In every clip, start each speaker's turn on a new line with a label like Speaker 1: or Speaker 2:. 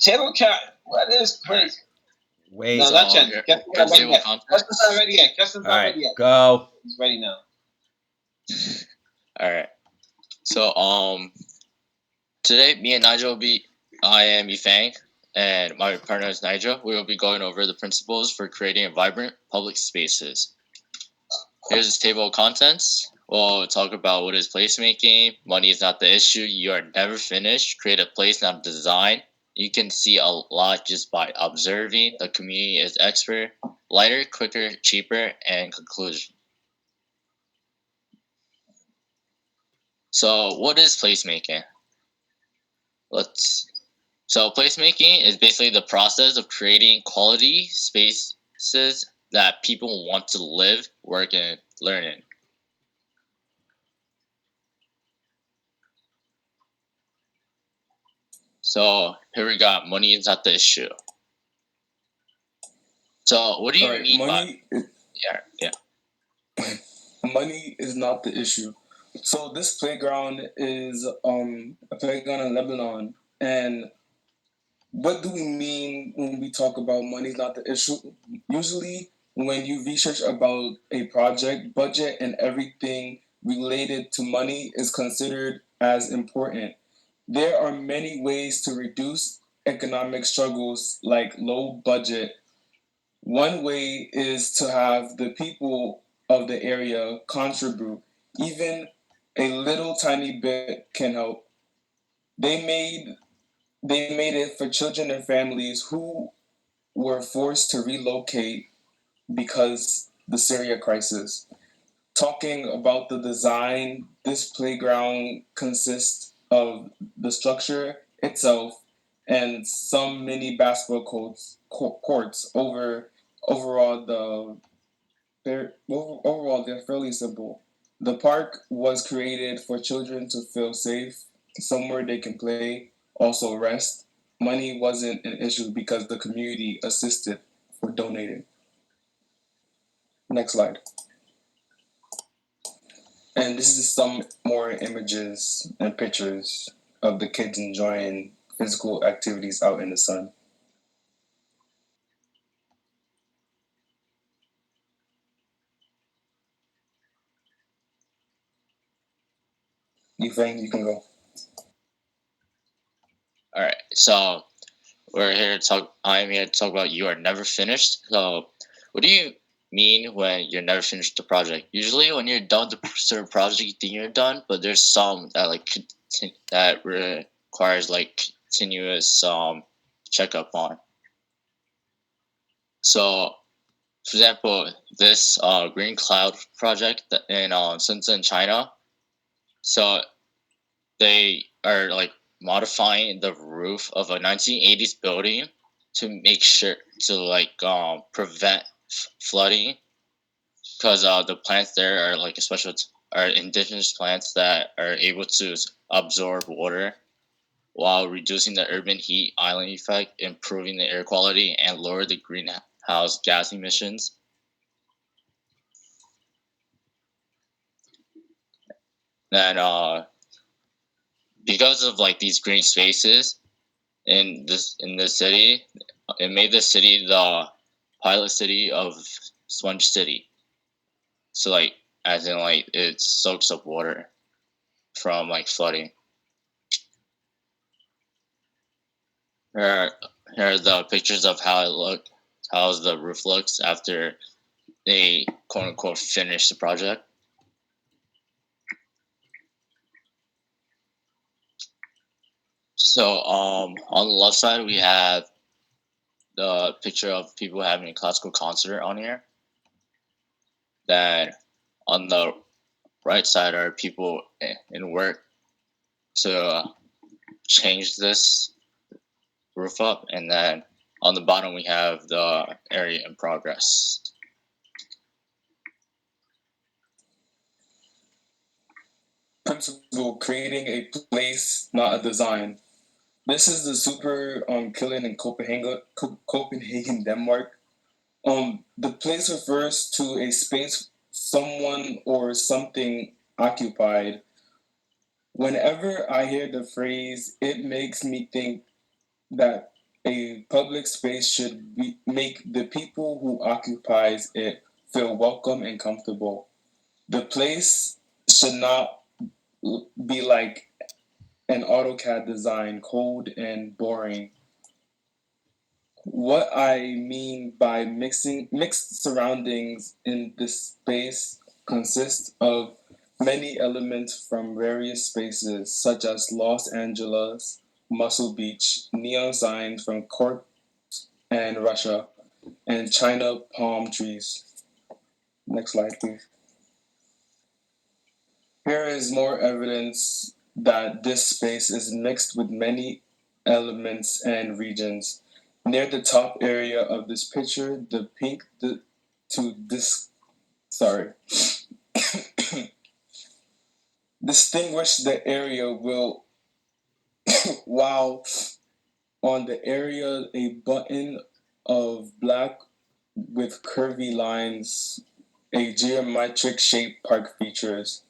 Speaker 1: Table cat. What is crazy?
Speaker 2: Wait.
Speaker 1: No, not Chen. Justin's not ready yet. Justin's not ready yet. Justin's not ready yet.
Speaker 2: Go.
Speaker 1: He's ready now.
Speaker 3: All right. So today me and Nigel I am Feng, and my partner is Nigel. We will be going over the principles for creating vibrant public spaces. Here's this table of contents. We'll talk about what is placemaking. Money is not the issue. You are never finished. Create a place, not design. You can see a lot just by observing. The community is expert. Lighter, quicker, cheaper, and conclusion. So what is placemaking? So placemaking is basically the process of creating quality spaces that people want to live, work, and learn in. So here we got money is not the issue. So what do you mean
Speaker 4: money
Speaker 3: by yeah?
Speaker 4: Money is not the issue. So this playground is a playground in Lebanon, and what do we mean when we talk about money is not the issue? Usually, when you research about a project, budget and everything related to money is considered as important. There are many ways to reduce economic struggles like low budget. One way is to have the people of the area contribute. Even a little tiny bit can help. They made they made it for children and families who were forced to relocate because the Syria crisis. Talking about the design, this playground consists of the structure itself and some mini basketball courts. Overall, they're fairly simple. The park was created for children to feel safe, somewhere they can play, also rest. Money wasn't an issue because the community assisted for donating. Next slide. And this is some more images and pictures of the kids enjoying physical activities out in the sun. You can go.
Speaker 3: All right. So I'm here to talk about you are never finished. So what do you mean when you're never finished the project? Usually, when you're done the certain project, you think you're done, but there's some that that requires continuous checkup on. So, for example, this green cloud project in Shenzhen, China. So they are modifying the roof of a 1980s building to make sure to prevent flooding, because the plants there are are indigenous plants that are able to absorb water while reducing the urban heat island effect, improving the air quality, and lower the greenhouse gas emissions. And because of these green spaces in the city, it made the city the pilot city of Sponge City. So as in it soaks up water from flooding. Here are the pictures of how the roof looks after they quote unquote finish the project. So on the left side we have the picture of people having a classical concert on here. Then on the right side are people in work to change this roof up, and then on the bottom we have the area in progress.
Speaker 4: Principle: creating a place, not a design. This is the super killing in Copenhagen, Denmark. The place refers to a space someone or something occupied. Whenever I hear the phrase, it makes me think that A public space should make the people who occupies it feel welcome and comfortable. The place should not be like an AutoCAD design, cold and boring. What I mean by mixed surroundings in this space consists of many elements from various spaces, such as Los Angeles, Muscle Beach, neon signs from Cork and Russia, and China palm trees. Next slide, please. Here is more evidence that this space is mixed with many elements and regions. Near the top area of this picture, the pink to this sorry distinguish the area will while on the area a button of black with curvy lines, a geometric shaped park features.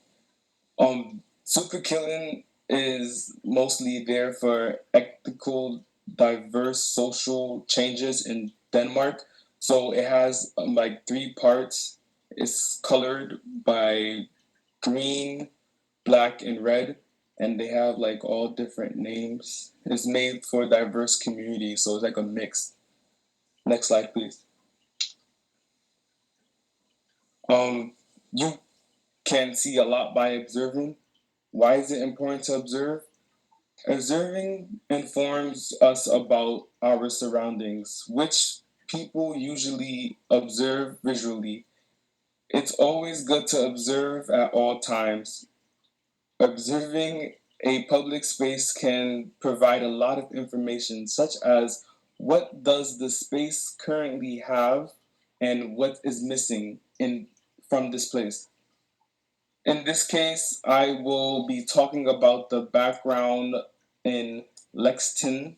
Speaker 4: Super Killing is mostly there for ethical, diverse social changes in Denmark. So it has like three parts. It's colored by green, black, and red, and they have like all different names. It's made for diverse communities, so it's like a mix. Next slide, please. You can see a lot by observing. Why is it important to observe? Observing informs us about our surroundings, which people usually observe visually. It's always good to observe at all times. Observing a public space can provide a lot of information, such as what does the space currently have and what is missing from this place. In this case, I will be talking about the background in Lexington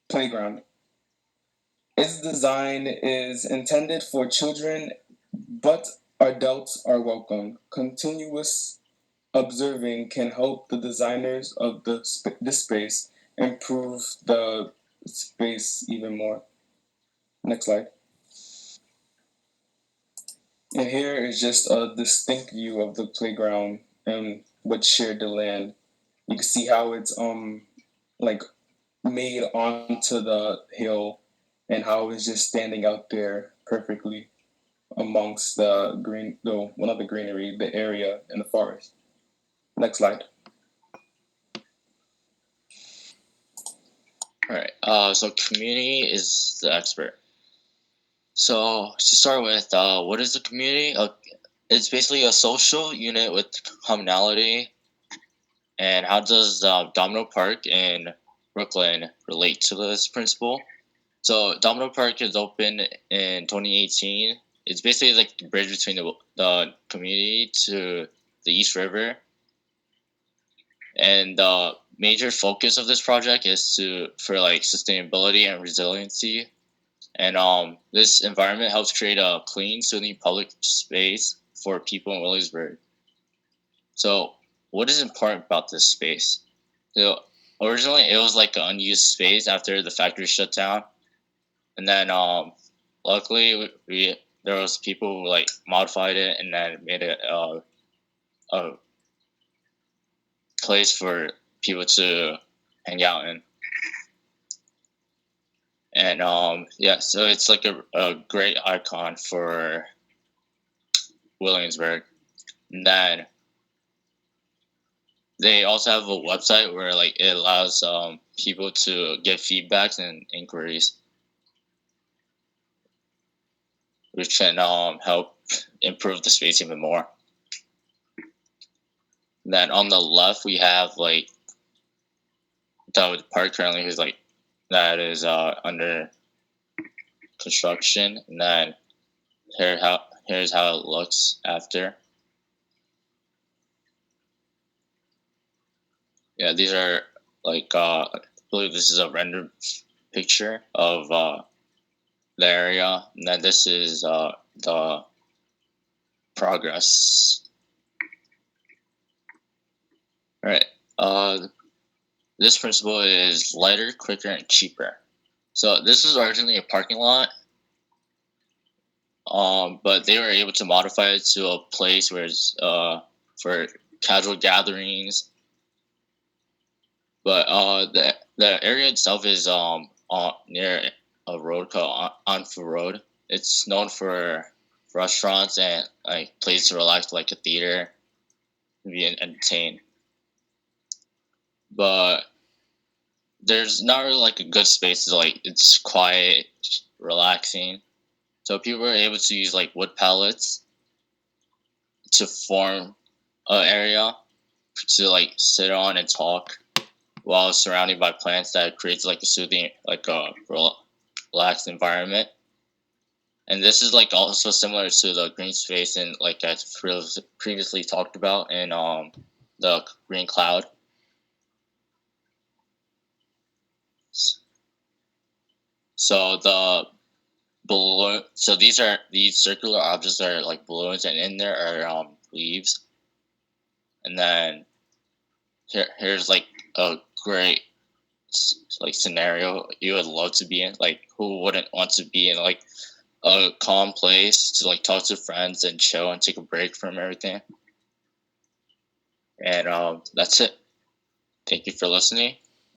Speaker 4: Playground. Its design is intended for children, but adults are welcome. Continuous observing can help the designers of this space improve the space even more. Next slide. And here is just a distinct view of the playground and what shared the land. You can see how it's like made onto the hill and how it's just standing out there perfectly amongst the green, no, well, not the greenery, the area in the forest. Next slide.
Speaker 3: All right. So community is the expert. So to start with, what is the community? It's basically a social unit with commonality. And how does Domino Park in Brooklyn relate to this principle? So Domino Park is open in 2018. It's basically like the bridge between the community to the East River. And the major focus of this project is for like sustainability and resiliency. And this environment helps create a clean, soothing public space for people in Williamsburg. So what is important about this space? So originally it was like an unused space after the factory shut down. And then luckily there was people who like modified it and then made it a place for people to hang out in. And yeah, so it's like a great icon for Williamsburg. And then they also have a website where like it allows people to get feedbacks and inquiries, which can help improve the space even more. And then on the left we have like the park currently is like that is under construction, and then here's how it looks after. Yeah, these are like I believe this is a rendered picture of the area, and then this is the progress. All right. this principle is lighter, quicker, and cheaper. So this is originally a parking lot, but they were able to modify it to a place where it's for casual gatherings. But the area itself is near a road called Anfu Road. It's known for restaurants and like places to relax, like a theater, be entertained. But there's not really like a good space. Like it's quiet, relaxing. So people are able to use like wood pallets to form an area to like sit on and talk while surrounded by plants that creates like a soothing, like a relaxed environment. And this is like also similar to the green space and like I previously talked about in the green cloud. So the balloon. So these circular objects are like balloons, and in there are leaves. And then here's like a great like scenario you would love to be in. Like who wouldn't want to be in like a calm place to like talk to friends and chill and take a break from everything. And that's it. Thank you for listening.